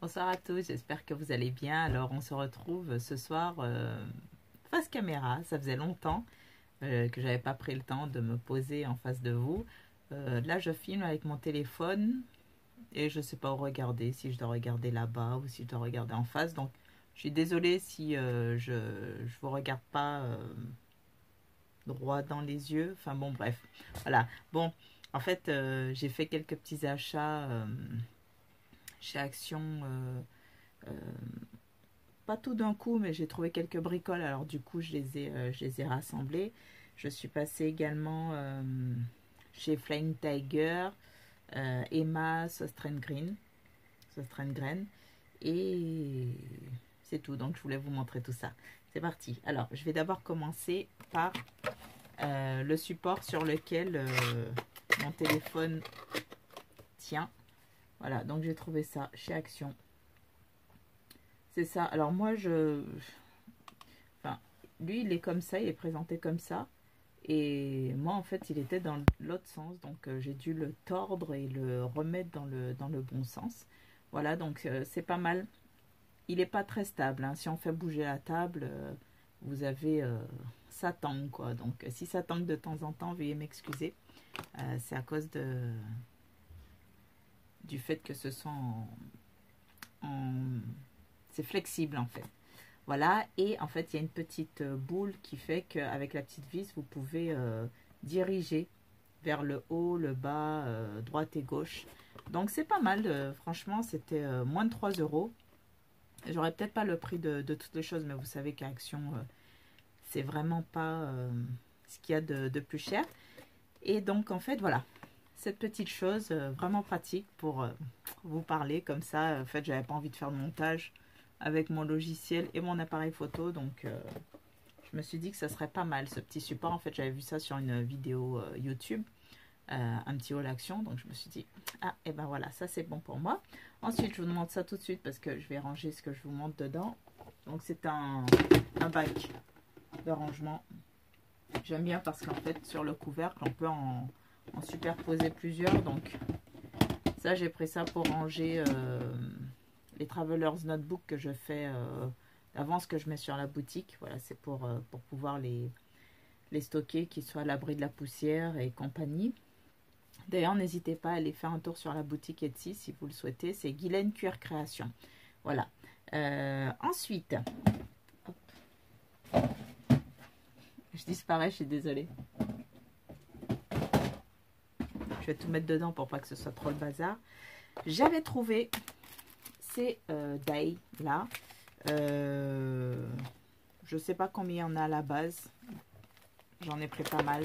Bonsoir à tous, j'espère que vous allez bien. Alors on se retrouve ce soir face caméra. Ça faisait longtemps que j'avais pas pris le temps de me poser en face de vous. Là je filme avec mon téléphone et je sais pas où regarder, si je dois regarder là-bas ou si je dois regarder en face. Donc je suis désolée si je vous regarde pas droit dans les yeux. Enfin bon bref, voilà. Bon, en fait j'ai fait quelques petits achats chez Action. Euh, Pas tout d'un coup, mais j'ai trouvé quelques bricoles. Alors du coup, je les ai rassemblées. Je suis passée également chez Flying Tiger, Emma Sostrengren. Et c'est tout. Donc je voulais vous montrer tout ça. C'est parti. Alors, je vais d'abord commencer par le support sur lequel mon téléphone tient. Voilà, donc j'ai trouvé ça chez Action. C'est ça. Alors moi, enfin, lui, il est comme ça, il est présenté comme ça. Et moi, en fait, il était dans l'autre sens. Donc, j'ai dû le tordre et le remettre dans le bon sens. Voilà, donc c'est pas mal. Il n'est pas très stable, hein. Si on fait bouger la table, vous avez... ça tangue, quoi. Donc, si ça tangue de temps en temps, veuillez m'excuser. C'est à cause du fait que ce soit c'est flexible, en fait. Voilà, et en fait, il y a une petite boule qui fait qu'avec la petite vis, vous pouvez diriger vers le haut, le bas, droite et gauche. Donc, c'est pas mal. Franchement, c'était moins de 3 euros. J'aurais peut-être pas le prix de toutes les choses, mais vous savez qu'à Action, c'est vraiment pas ce qu'il y a de plus cher. Et donc, en fait, voilà. Cette petite chose vraiment pratique pour vous parler comme ça. En fait, j'avais pas envie de faire de montage avec mon logiciel et mon appareil photo, donc je me suis dit que ça serait pas mal ce petit support. En fait, j'avais vu ça sur une vidéo YouTube, un petit haul action, donc je me suis dit ah, et ben voilà, ça c'est bon pour moi. Ensuite, je vous montre ça tout de suite parce que je vais ranger ce que je vous montre dedans. Donc c'est un bac de rangement. J'aime bien parce qu'en fait sur le couvercle on peut en superposer plusieurs. Donc ça, j'ai pris ça pour ranger les Travelers Notebook que je fais d'avance, que je mets sur la boutique. Voilà, c'est pour pouvoir les stocker, qu'ils soient à l'abri de la poussière et compagnie. D'ailleurs, n'hésitez pas à aller faire un tour sur la boutique Etsy si vous le souhaitez. C'est Guylaine QR Création. Voilà. Ensuite, hop. Je disparais, je suis désolée. Je vais tout mettre dedans pour pas que ce soit trop le bazar. J'avais trouvé ces die là. Je sais pas combien il y en a à la base. J'en ai pris pas mal.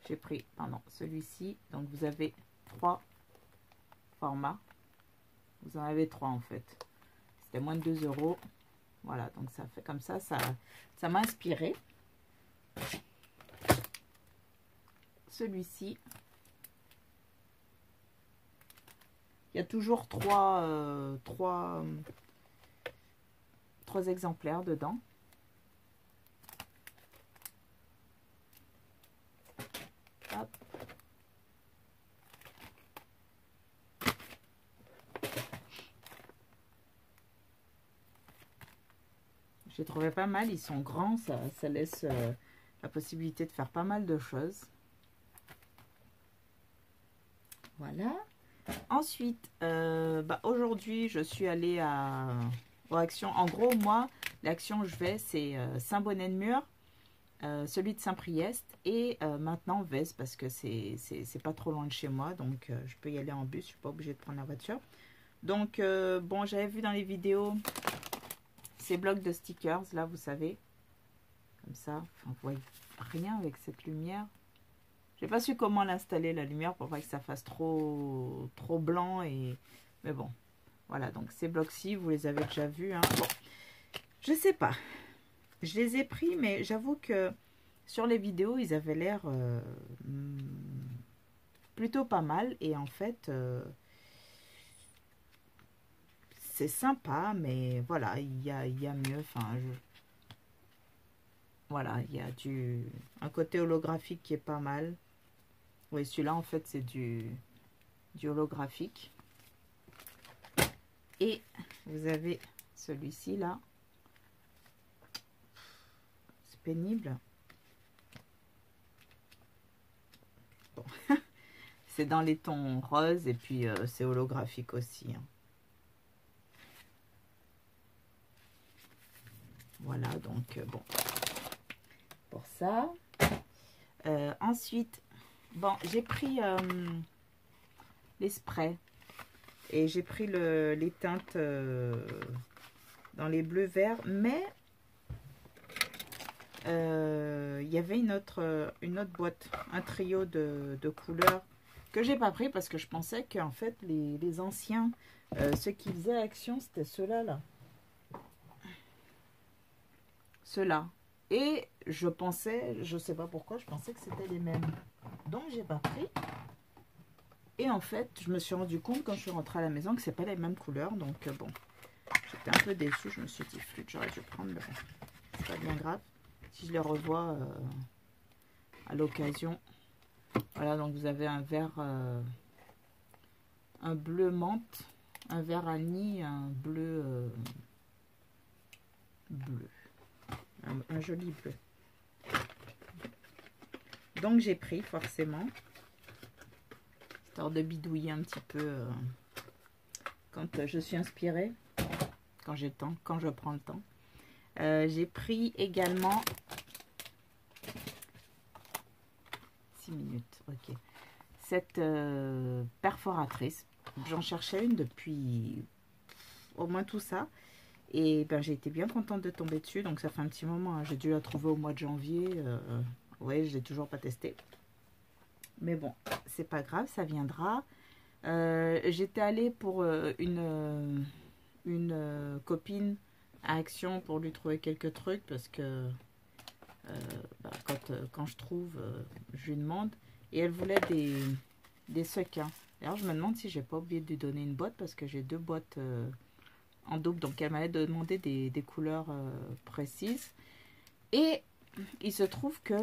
J'ai pris, pardon, celui-ci. Donc vous avez 3 formats. Vous en avez 3 en fait. C'était moins de 2 euros. Voilà, donc ça fait comme ça. Ça m'a inspiré. Celui-ci. Il y a toujours 3 exemplaires dedans. Hop. J'ai trouvé pas mal, ils sont grands, ça laisse la possibilité de faire pas mal de choses. Voilà. Ensuite, aujourd'hui, je suis allée aux Actions. En gros, moi, l'action je vais, c'est Saint-Bonnet-de-Mur, celui de Saint-Priest et maintenant Vez, parce que c'est pas trop loin de chez moi, donc je peux y aller en bus, je suis pas obligée de prendre la voiture. Donc, bon, j'avais vu dans les vidéos ces blocs de stickers, là, vous savez, comme ça. Enfin, vous voyez rien avec cette lumière. J'ai pas su comment l'installer, la lumière, pour pas que ça fasse trop blanc. Mais bon, voilà, donc ces blocs-ci, vous les avez déjà vus, hein. Bon, je sais pas. Je les ai pris, mais j'avoue que sur les vidéos, ils avaient l'air plutôt pas mal. Et en fait, c'est sympa, mais voilà, il y a mieux. Enfin, voilà, il y a un côté holographique qui est pas mal. Oui, celui-là, en fait, c'est du holographique. Et vous avez celui-ci là. C'est pénible. Bon. C'est dans les tons roses et puis c'est holographique aussi. Hein. Voilà, donc bon. Pour ça. Ensuite, bon, j'ai pris les sprays. Et j'ai pris les teintes dans les bleus verts. Mais il y avait une autre boîte. Un trio de couleurs. Que j'ai pas pris parce que je pensais qu'en fait les anciens, ceux qui faisaient action, c'était ceux-là là. Ceux-là. Et je pensais, je sais pas pourquoi, je pensais que c'était les mêmes. Donc j'ai pas pris. Et en fait, je me suis rendu compte quand je suis rentrée à la maison que c'est pas les mêmes couleurs. Donc bon, j'étais un peu déçue. Je me suis dit flûte, j'aurais dû prendre, mais bon, c'est pas bien grave. Si je les revois à l'occasion. Voilà, donc vous avez un vert, un bleu menthe, un vert anis, un bleu, un joli bleu. Donc j'ai pris forcément, histoire de bidouiller un petit peu quand je suis inspirée, quand j'ai le temps, quand je prends le temps. J'ai pris également 6 minutes, ok. Cette perforatrice, j'en cherchais une depuis au moins tout ça. Et ben, j'ai été bien contente de tomber dessus. Donc ça fait un petit moment. Hein. J'ai dû la trouver au mois de janvier. Ouais, je l'ai toujours pas testée. Mais bon, c'est pas grave, ça viendra. J'étais allée pour une copine à Action pour lui trouver quelques trucs. Parce que quand je trouve, je lui demande. Et elle voulait des sequins. D'ailleurs, je me demande si j'ai pas oublié de lui donner une boîte. Parce que j'ai 2 boîtes... en double, donc elle m'avait demandé des couleurs précises. Et il se trouve que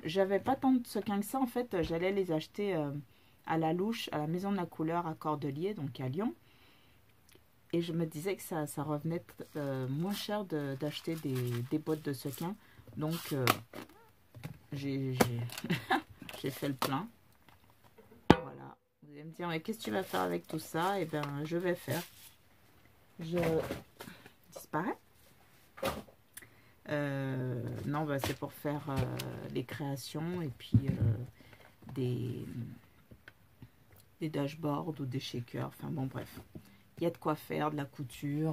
j'avais pas tant de sequins que ça. En fait, j'allais les acheter à la louche, à la maison de la couleur à Cordeliers, donc à Lyon. Et je me disais que ça revenait moins cher d'acheter des boîtes de sequins. Donc j'ai fait le plein. Voilà. Vous allez me dire, mais qu'est-ce que tu vas faire avec tout ça? Eh bien, je vais faire. Je disparaît. Non, bah, c'est pour faire les créations et puis des dashboards ou des shakers. Enfin bon, bref. Il y a de quoi faire, de la couture,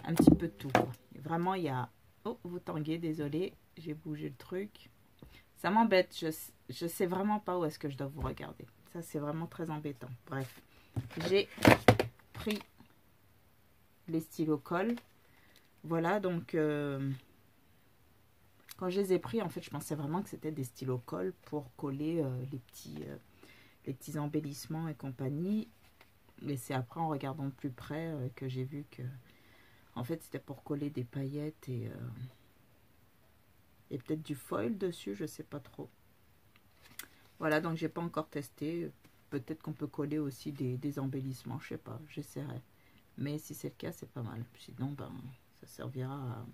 un petit peu de tout. Quoi. Et vraiment, il y a... Oh, vous tanguez, désolé, j'ai bougé le truc. Ça m'embête, je sais vraiment pas où est-ce que je dois vous regarder. Ça, c'est vraiment très embêtant. Bref, j'ai pris les stylos colle. Voilà, donc quand je les ai pris, en fait, je pensais vraiment que c'était des stylos colle pour coller les petits embellissements et compagnie. Mais c'est après, en regardant de plus près, que j'ai vu que, en fait, c'était pour coller des paillettes et peut-être du foil dessus, je sais pas trop. Voilà, donc j'ai pas encore testé. Peut-être qu'on peut coller aussi des embellissements, je sais pas, j'essaierai. Mais si c'est le cas, c'est pas mal. Sinon, ben, ça servira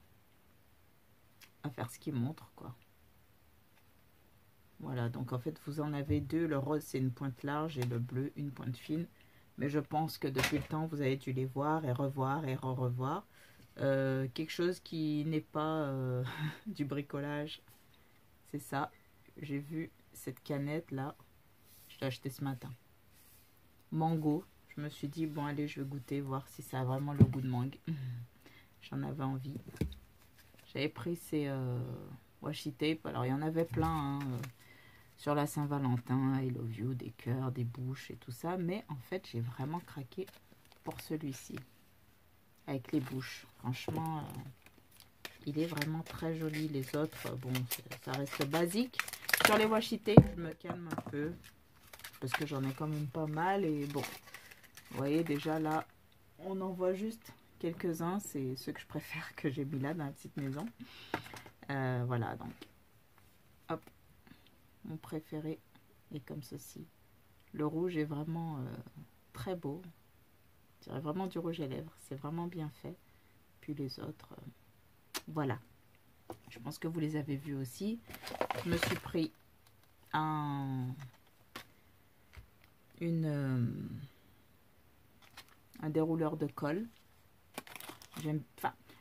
à faire ce qu'il montre, quoi. Voilà, donc en fait, vous en avez 2. Le rose, c'est une pointe large et le bleu, une pointe fine. Mais je pense que depuis le temps, vous avez dû les voir et revoir et re-revoir. Quelque chose qui n'est pas du bricolage. C'est ça. J'ai vu cette canette là. Je l'ai achetée ce matin. Mango. Je me suis dit, bon allez, je vais goûter, voir si ça a vraiment le goût de mangue. J'en avais envie. J'avais pris ces washi tape. Alors il y en avait plein hein, sur la Saint-Valentin, I love you, des cœurs, des bouches et tout ça. Mais en fait, j'ai vraiment craqué pour celui-ci. Avec les bouches. Franchement, il est vraiment très joli. Les autres, bon, ça reste basique. Sur les washi tape, je me calme un peu. Parce que j'en ai quand même pas mal. Et bon, vous voyez déjà là, on en voit juste quelques-uns. C'est ceux que je préfère que j'ai mis là dans la petite maison. Voilà, donc, hop, mon préféré est comme ceci. Le rouge est vraiment très beau. Je dirais vraiment du rouge à lèvres. C'est vraiment bien fait. Puis les autres, voilà. Je pense que vous les avez vus aussi. Je me suis pris un dérouleur de colle.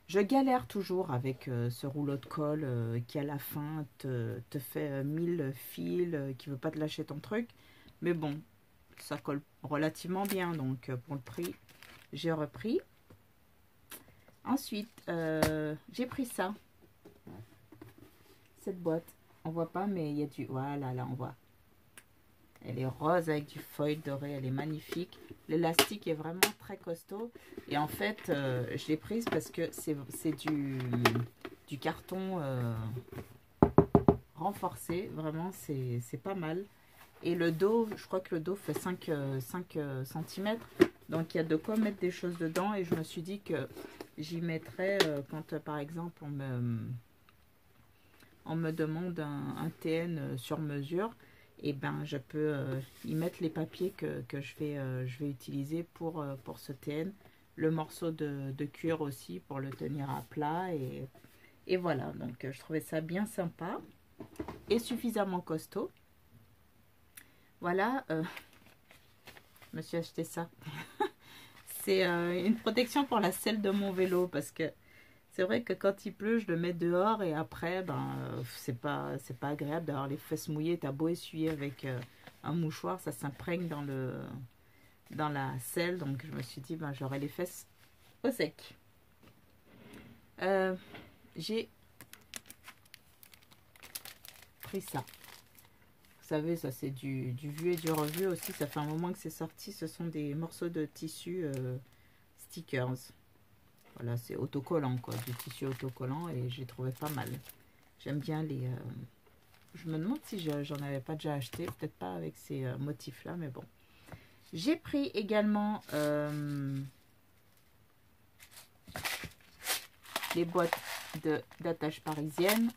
Je galère toujours avec ce rouleau de colle qui à la fin te fait 1000 fils, qui veut pas te lâcher ton truc. Mais bon, ça colle relativement bien. Donc pour le prix, j'ai repris. Ensuite, j'ai pris ça. Cette boîte. On voit pas, mais il y a du... Voilà, là on voit. Elle est rose avec du foil doré. Elle est magnifique. L'élastique est vraiment très costaud. Et en fait, je l'ai prise parce que c'est du carton renforcé. Vraiment, c'est pas mal. Et le dos, je crois que le dos fait 5 cm. Donc, il y a de quoi mettre des choses dedans. Et je me suis dit que j'y mettrais quand, par exemple, on me demande un TN sur mesure. Et ben je peux y mettre les papiers que je vais utiliser pour ce TN. Le morceau de cuir aussi pour le tenir à plat. Et voilà, donc je trouvais ça bien sympa et suffisamment costaud. Voilà, je me suis acheté ça. C'est une protection pour la selle de mon vélo parce que c'est vrai que quand il pleut, je le mets dehors et après, ben, c'est pas agréable d'avoir les fesses mouillées. T'as beau essuyer avec un mouchoir, ça s'imprègne dans la selle. Donc je me suis dit, ben, j'aurai les fesses au sec. J'ai pris ça. Vous savez, ça c'est du vu et du revu aussi. Ça fait un moment que c'est sorti. Ce sont des morceaux de tissu stickers. Voilà, c'est autocollant, quoi, du tissu autocollant et j'ai trouvé pas mal. J'aime bien les... Je me demande si j'en avais pas déjà acheté, peut-être pas avec ces motifs-là, mais bon. J'ai pris également les boîtes d'attache parisienne.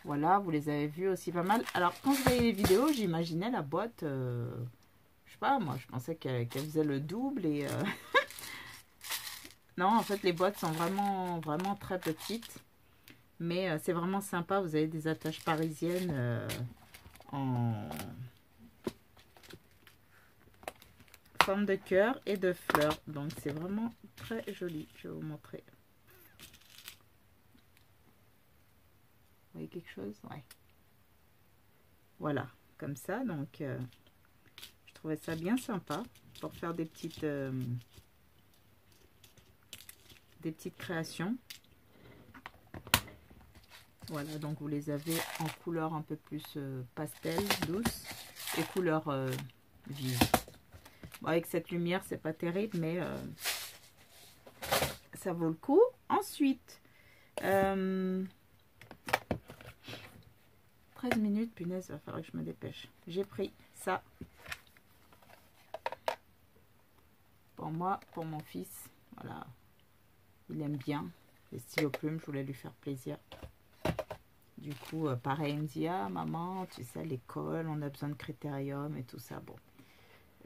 Voilà, vous les avez vues aussi pas mal. Alors, quand je voyais les vidéos, j'imaginais la boîte... je sais pas, moi, je pensais qu'elle faisait le double et... Non, en fait, les boîtes sont vraiment, vraiment très petites. Mais c'est vraiment sympa. Vous avez des attaches parisiennes en forme de cœur et de fleurs. Donc, c'est vraiment très joli. Je vais vous montrer. Vous voyez quelque chose? Ouais. Voilà, comme ça. Donc, je trouvais ça bien sympa pour faire des petites créations. Voilà, donc vous les avez en couleur un peu plus pastel, douce, et couleur vive. Bon, avec cette lumière, c'est pas terrible, mais ça vaut le coup. Ensuite, 13 minutes, punaise, il va falloir que je me dépêche. J'ai pris ça pour moi, pour mon fils. Voilà, il aime bien les stylos plumes, je voulais lui faire plaisir. Du coup, pareil, il me dit, ah maman, tu sais, à l'école, on a besoin de critérium et tout ça. Bon,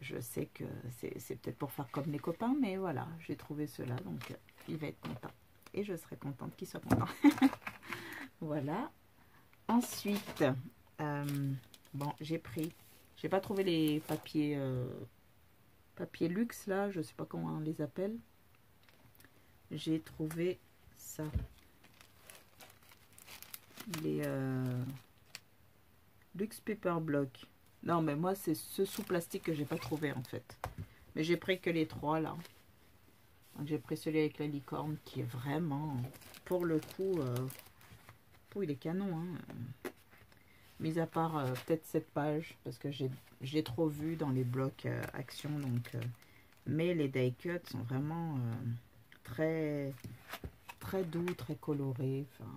je sais que c'est peut-être pour faire comme les copains, mais voilà, j'ai trouvé cela, donc il va être content. Et je serai contente qu'il soit content. Voilà. Ensuite, bon, j'ai pas trouvé les papiers, papier luxe, là, je sais pas comment on les appelle. J'ai trouvé ça. Les Luxe Paper Block. Non, mais moi, c'est ce sous plastique que j'ai pas trouvé, en fait. Mais j'ai pris que les 3, là. J'ai pris celui avec la licorne, qui est vraiment, pour le coup, il est canon, hein. Mis à part peut-être cette page, parce que j'ai trop vu dans les blocs action, donc... mais les die cuts sont vraiment très, très doux, très colorés, enfin...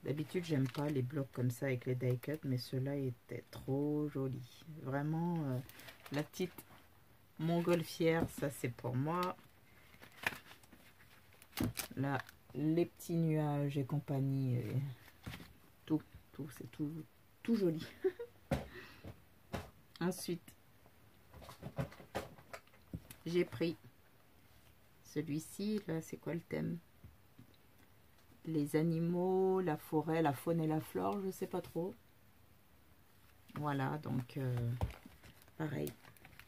D'habitude, j'aime pas les blocs comme ça avec les die cuts, mais ceux-là étaient trop jolis. Vraiment, la petite montgolfière, ça c'est pour moi. Là, les petits nuages et compagnie, et c'est tout joli. Ensuite, j'ai pris celui-ci. Là, c'est quoi le thème? Les animaux, la forêt, la faune et la flore, je sais pas trop. Voilà, donc pareil,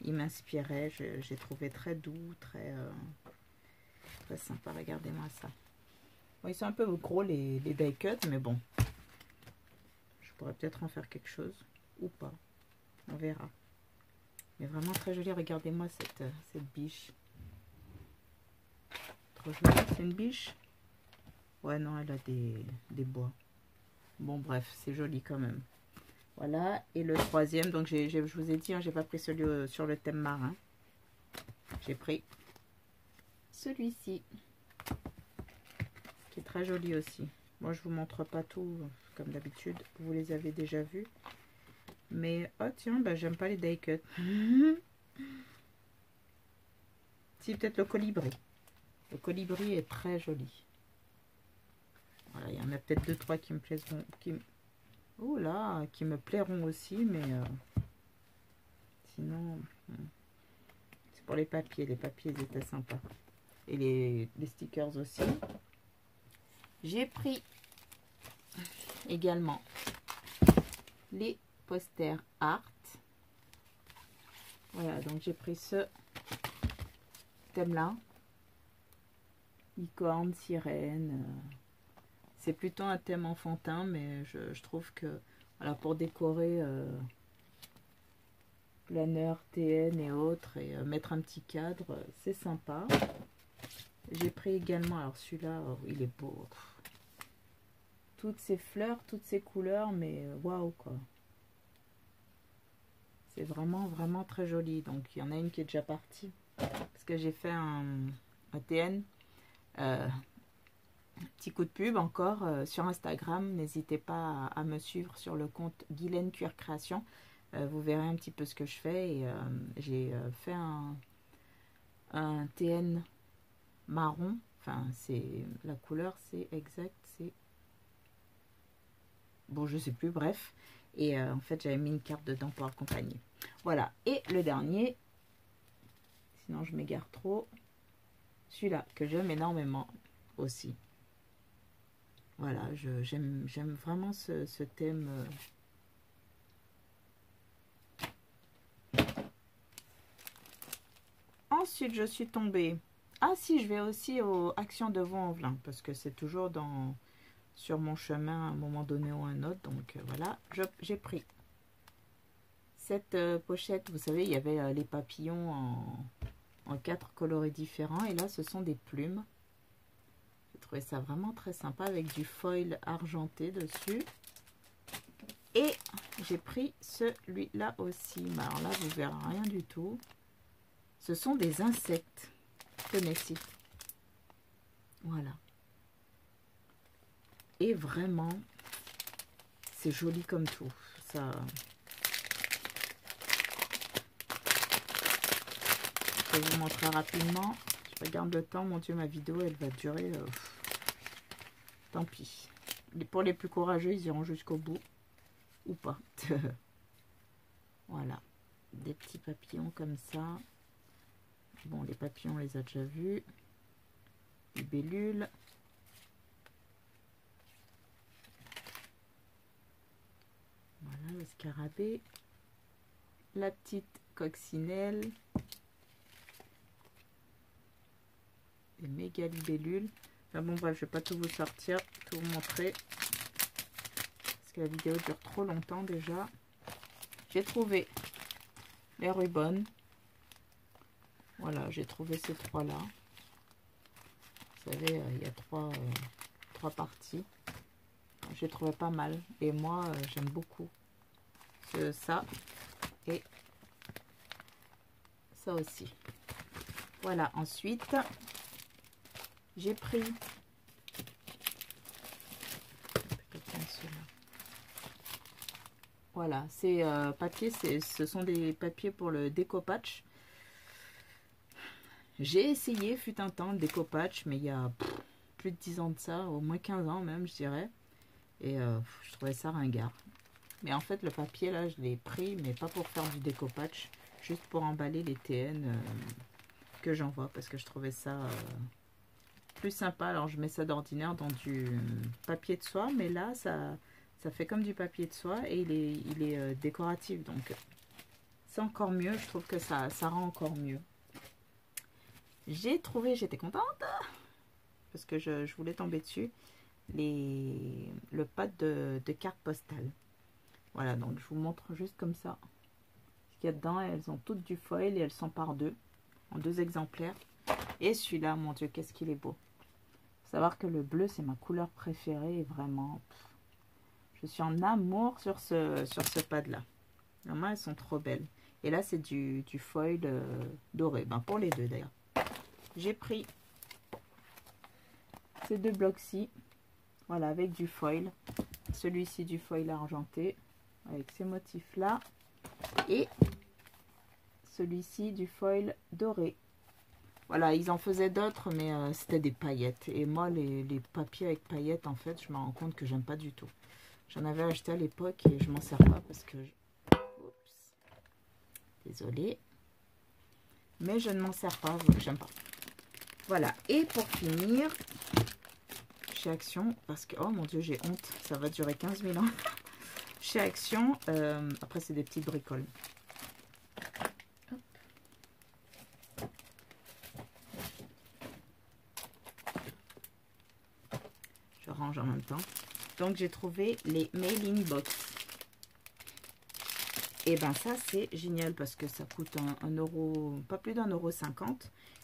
il m'inspirait. J'ai trouvé très doux, très sympa. Regardez-moi ça. Bon, ils sont un peu gros les die cut, mais bon, je pourrais peut-être en faire quelque chose ou pas. On verra. Mais vraiment très joli. Regardez-moi cette biche. Trop jolie. C'est une biche? Ouais, non, elle a des bois. Bon, bref, c'est joli quand même. Voilà. Et le troisième, donc je vous ai dit, hein, j'ai pas pris celui sur le thème marin. J'ai pris celui-ci, qui est très joli aussi. Moi, je vous montre pas tout, comme d'habitude. Vous les avez déjà vus. Mais, oh tiens, bah, j'aime pas les die cut. Si, peut-être le colibri. Le colibri est très joli. Voilà, il y en a peut-être 2-3 qui me plairont. Oh là, qui me plairont aussi, mais sinon, c'est pour les papiers. Les papiers, ils étaient sympas. Et les stickers aussi. J'ai pris également les posters art. Voilà, donc j'ai pris ce thème-là. Licorne, sirène. C'est plutôt un thème enfantin, mais je trouve que voilà, pour décorer planeur, TN et autres, et mettre un petit cadre, c'est sympa. J'ai pris également, alors celui-là, oh, il est beau. Toutes ces fleurs, toutes ces couleurs, mais waouh quoi. C'est vraiment, vraiment très joli. Donc il y en a une qui est déjà partie, parce que j'ai fait un TN. Petit coup de pub encore sur Instagram. N'hésitez pas à me suivre sur le compte Guylaine Cuir Création. Vous verrez un petit peu ce que je fais. Et j'ai fait un TN marron. Enfin, c'est la couleur, c'est exact. C'est bon, je sais plus. Bref. Et en fait, j'avais mis une carte dedans pour accompagner. Voilà. Et le dernier, sinon je m'égare trop. Celui-là que j'aime énormément aussi. Voilà, j'aime vraiment ce thème. Ensuite, je suis tombée. Ah si, je vais aussi aux Actions de Vaux-en-Velin, parce que c'est toujours sur mon chemin à un moment donné ou un autre. Donc voilà, j'ai pris cette pochette. Vous savez, il y avait les papillons en 4 coloris différents. Et là, ce sont des plumes. J'ai trouvé ça vraiment très sympa avec du foil argenté dessus. Et j'ai pris celui-là aussi. Mais alors là, vous ne verrez rien du tout. Ce sont des insectes. Tenez-ci. Voilà. Et vraiment, c'est joli comme tout. Ça... Je vais vous montrer rapidement. Je regarde le temps. Mon Dieu, ma vidéo, elle va durer... tant pis. Pour les plus courageux, ils iront jusqu'au bout. Ou pas. Voilà. Des petits papillons comme ça. Bon, les papillons, on les a déjà vus. Libellule. Voilà, le scarabée. La petite coccinelle. Des méga libellules. Enfin bon, bref, je vais pas tout vous sortir, tout vous montrer. Parce que la vidéo dure trop longtemps déjà. J'ai trouvé les ribbons. Voilà, j'ai trouvé ces trois-là. Vous savez, il y a trois parties. J'ai trouvé pas mal. Et moi, j'aime beaucoup ça et ça aussi. Voilà, ensuite, j'ai pris... Voilà, ces papiers, ce sont des papiers pour le découpage. J'ai essayé, fut un temps, le découpage, mais il y a plus de 10 ans de ça, au moins 15 ans même, je dirais. Et je trouvais ça ringard. Mais en fait, le papier, là, je l'ai pris, mais pas pour faire du découpage, juste pour emballer les TN que j'envoie parce que je trouvais ça plus sympa. Alors je mets ça d'ordinaire dans du papier de soie, mais là ça fait comme du papier de soie et il est décoratif, donc c'est encore mieux. Je trouve que ça rend encore mieux. J'ai trouvé, j'étais contente parce que je voulais tomber dessus, le pad de carte postale. Voilà, donc je vous montre juste comme ça ce qu'il y a dedans. Elles ont toutes du foil et elles sont par deux, en 2 exemplaires. Et celui-là, mon Dieu, qu'est-ce qu'il est beau. Faut savoir que le bleu, c'est ma couleur préférée et vraiment, je suis en amour sur ce pad-là. Vraiment, elles sont trop belles. Et là, c'est du foil doré. Ben, pour les deux, d'ailleurs. J'ai pris ces 2 blocs-ci. Voilà, avec du foil. Celui-ci, du foil argenté. Avec ces motifs-là. Et celui-ci, du foil doré. Voilà, ils en faisaient d'autres, mais c'était des paillettes. Et moi, les papiers avec paillettes, en fait, je me rends compte que j'aime pas du tout. J'en avais acheté à l'époque et je m'en sers pas parce que... Oups. Désolée. Mais je ne m'en sers pas, j'aime pas. Voilà, et pour finir, chez Action, parce que... Oh mon Dieu, j'ai honte, ça va durer 15 000 ans. Chez Action, après c'est des petites bricoles. Hop. Je range en même temps. Donc j'ai trouvé les mailing box. Et ben ça c'est génial parce que ça coûte 1 euro, pas plus d'1,50 €.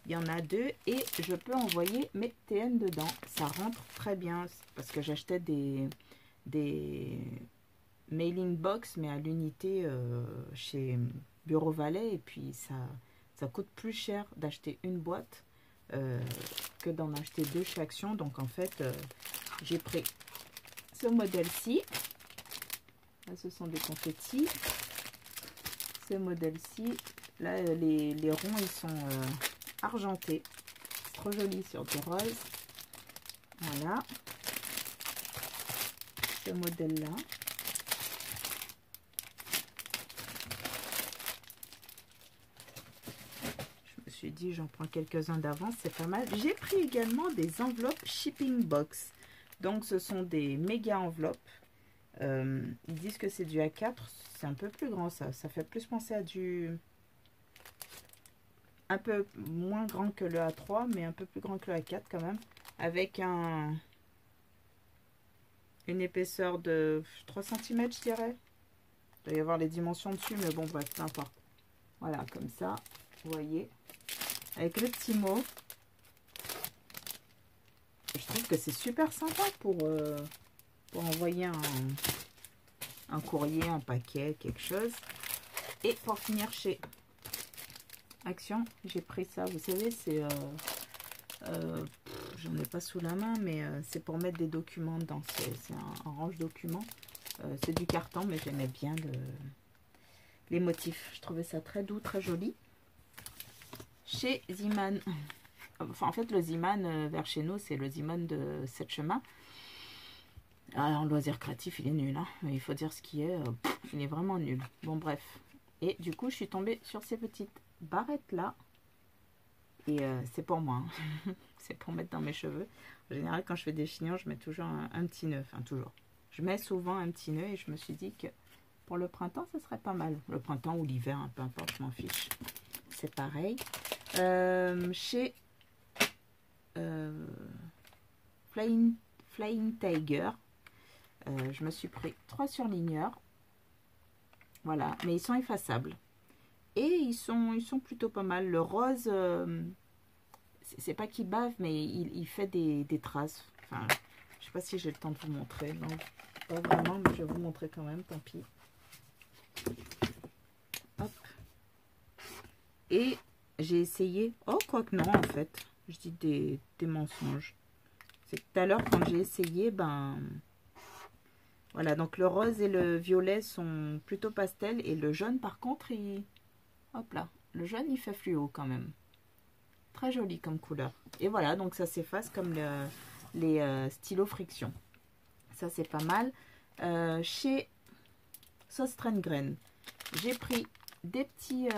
Il y en a 2 et je peux envoyer mes TN dedans. Ça rentre très bien parce que j'achetais des mailing box mais à l'unité chez Bureau Valais et puis ça coûte plus cher d'acheter une boîte que d'en acheter 2 chez Action. Donc en fait j'ai pris ce modèle-ci. Là ce sont des confettis. Ce modèle-ci, là les ronds ils sont argentés, trop joli sur du rose. Voilà, ce modèle-là. Je me suis dit, j'en prends quelques-uns d'avance, c'est pas mal. J'ai pris également des enveloppes shipping box. Donc, ce sont des méga enveloppes. Ils disent que c'est du A4. C'est un peu plus grand, ça. Ça fait plus penser à du... un peu moins grand que le A3, mais un peu plus grand que le A4 quand même. Avec une épaisseur de 3 cm, je dirais. Il doit y avoir les dimensions dessus, mais bon, bref, peu importe. Voilà, comme ça, vous voyez. Avec le petit mot. Je trouve que c'est super sympa pour envoyer un courrier, un paquet, quelque chose. Et pour finir chez Action, j'ai pris ça. Vous savez, c'est... j'en ai pas sous la main, mais c'est pour mettre des documents dedans. C'est un range documents. C'est du carton, mais j'aimais bien les motifs. Je trouvais ça très doux, très joli. Chez Ziman, enfin en fait le Ziman vers chez nous, c'est le Ziman de 7 chemins. En loisir créatif, il est nul, hein. Il faut dire ce qui est, il est vraiment nul. Bon bref. Et du coup, je suis tombée sur ces petites barrettes là. Et c'est pour moi, hein. C'est pour mettre dans mes cheveux. En général, quand je fais des chignons, je mets toujours un petit nœud. Enfin, toujours. Je mets souvent un petit nœud et je me suis dit que pour le printemps, ce serait pas mal. Le printemps ou l'hiver, hein, peu importe, je m'en fiche. C'est pareil. Chez Flying Tiger, je me suis pris 3 surligneurs. Voilà, mais ils sont effaçables. Et ils sont plutôt pas mal. Le rose, c'est pas qu'il bave, mais il fait des traces. Enfin, je sais pas si j'ai le temps de vous montrer. Non, pas vraiment, mais je vais vous montrer quand même, tant pis. Hop. Et j'ai essayé... Oh, quoique non, en fait. Je dis des mensonges. C'est que tout à l'heure, quand j'ai essayé, ben... Voilà, donc le rose et le violet sont plutôt pastel. Et le jaune, par contre, il... Hop là. Le jaune, il fait fluo quand même. Très joli comme couleur. Et voilà, donc ça s'efface comme les stylos friction. Ça, c'est pas mal. Chez Sostrengrain, j'ai pris des petits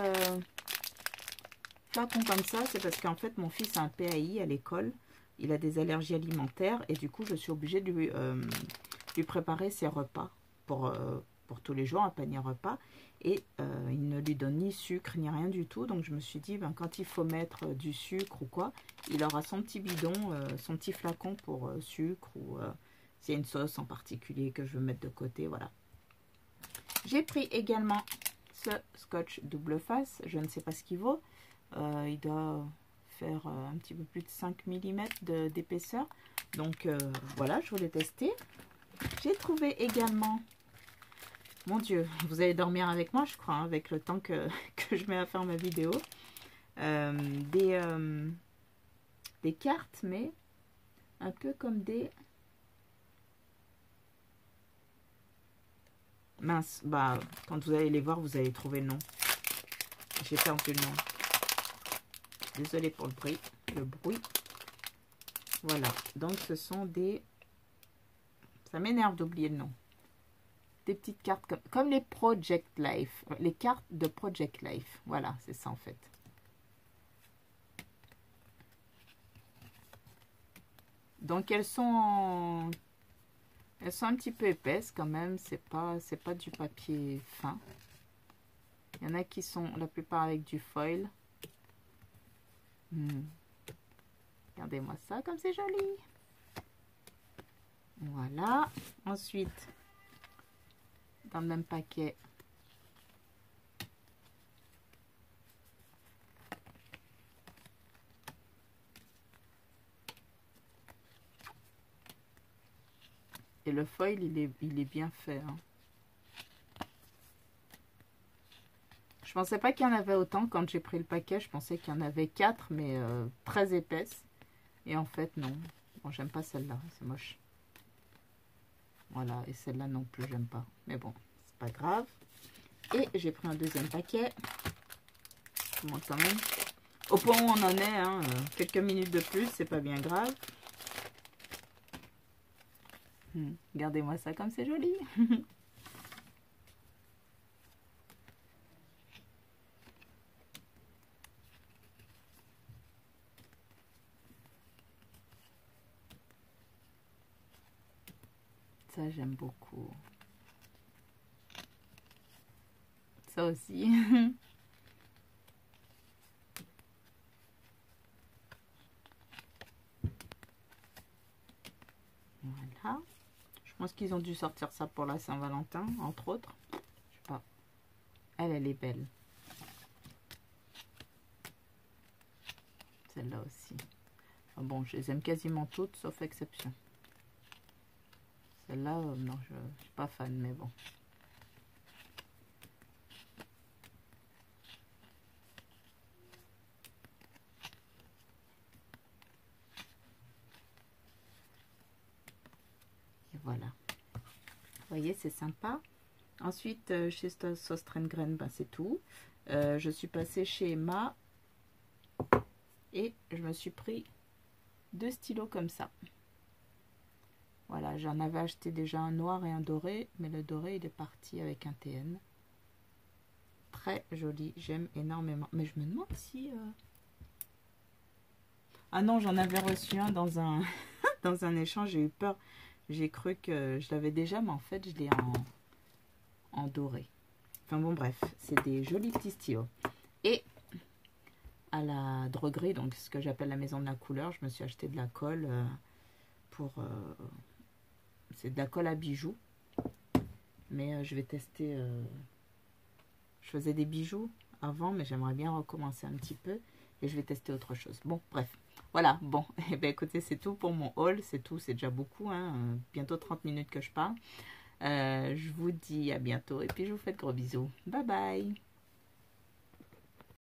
flacon comme ça, c'est parce qu'en fait, mon fils a un PAI à l'école. Il a des allergies alimentaires et du coup, je suis obligée de lui préparer ses repas pour tous les jours, un panier repas. Et il ne lui donne ni sucre, ni rien du tout. Donc, je me suis dit, ben, quand il faut mettre du sucre ou quoi, il aura son petit bidon, son petit flacon pour sucre ou s'il y a une sauce en particulier que je veux mettre de côté, voilà. J'ai pris également ce scotch double face. Je ne sais pas ce qu'il vaut. Il doit faire un petit peu plus de 5 mm d'épaisseur. Donc, voilà, je voulais tester. J'ai trouvé également... Mon Dieu, vous allez dormir avec moi, je crois, hein, avec le temps que je mets à faire ma vidéo. Des cartes, mais un peu comme des... Mince, bah, quand vous allez les voir, vous allez trouver le nom. J'ai perdu le nom. Désolée pour le bruit. Voilà, donc ce sont des... Ça m'énerve d'oublier le nom. Des petites cartes comme les Project Life. Les cartes de Project Life. Voilà, c'est ça en fait. Donc elles sont un petit peu épaisses quand même. C'est pas du papier fin. Il y en a qui sont la plupart avec du foil. Regardez-moi ça, comme c'est joli. Voilà. Ensuite, dans le même paquet, et le foil, il est bien fait. Hein. Je pensais pas qu'il y en avait autant quand j'ai pris le paquet. Je pensais qu'il y en avait 4, mais très épaisses. Et en fait, non. Bon, j'aime pas celle-là, c'est moche. Voilà, et celle-là non plus, j'aime pas. Mais bon, c'est pas grave. Et j'ai pris un deuxième paquet. Je vous montre quand même. Au point où on en est, hein, quelques minutes de plus, c'est pas bien grave. Regardez-moi ça comme c'est joli. Ça, j'aime beaucoup. Ça aussi. Voilà. Je pense qu'ils ont dû sortir ça pour la Saint-Valentin, entre autres. Je sais pas. Elle est belle. Celle-là aussi. Enfin bon, je les aime quasiment toutes, sauf exception. Celle-là, non, je suis pas fan, mais bon. Et voilà. Vous voyez, c'est sympa. Ensuite, chez Søstrene, ben, c'est tout. Je suis passée chez Emma et je me suis pris 2 stylos comme ça. Voilà, j'en avais acheté déjà un noir et un doré, mais le doré, il est parti avec un TN. Très joli, j'aime énormément. Mais je me demande si... Ah non, j'en avais reçu un dans un, dans un échange, j'ai eu peur. J'ai cru que je l'avais déjà, mais en fait, je l'ai en doré. Enfin bon, bref, c'est des jolis petits stylos. Et à la droguerie, donc ce que j'appelle la maison de la couleur, je me suis acheté de la colle pour... c'est de la colle à bijoux. Mais je vais tester... je faisais des bijoux avant, mais j'aimerais bien recommencer un petit peu. Et je vais tester autre chose. Bon, bref. Voilà, bon. Et bien écoutez, c'est tout pour mon haul. C'est tout, c'est déjà beaucoup. Hein, bientôt 30 minutes que je parle. Je vous dis à bientôt. Et puis je vous fais de gros bisous. Bye bye.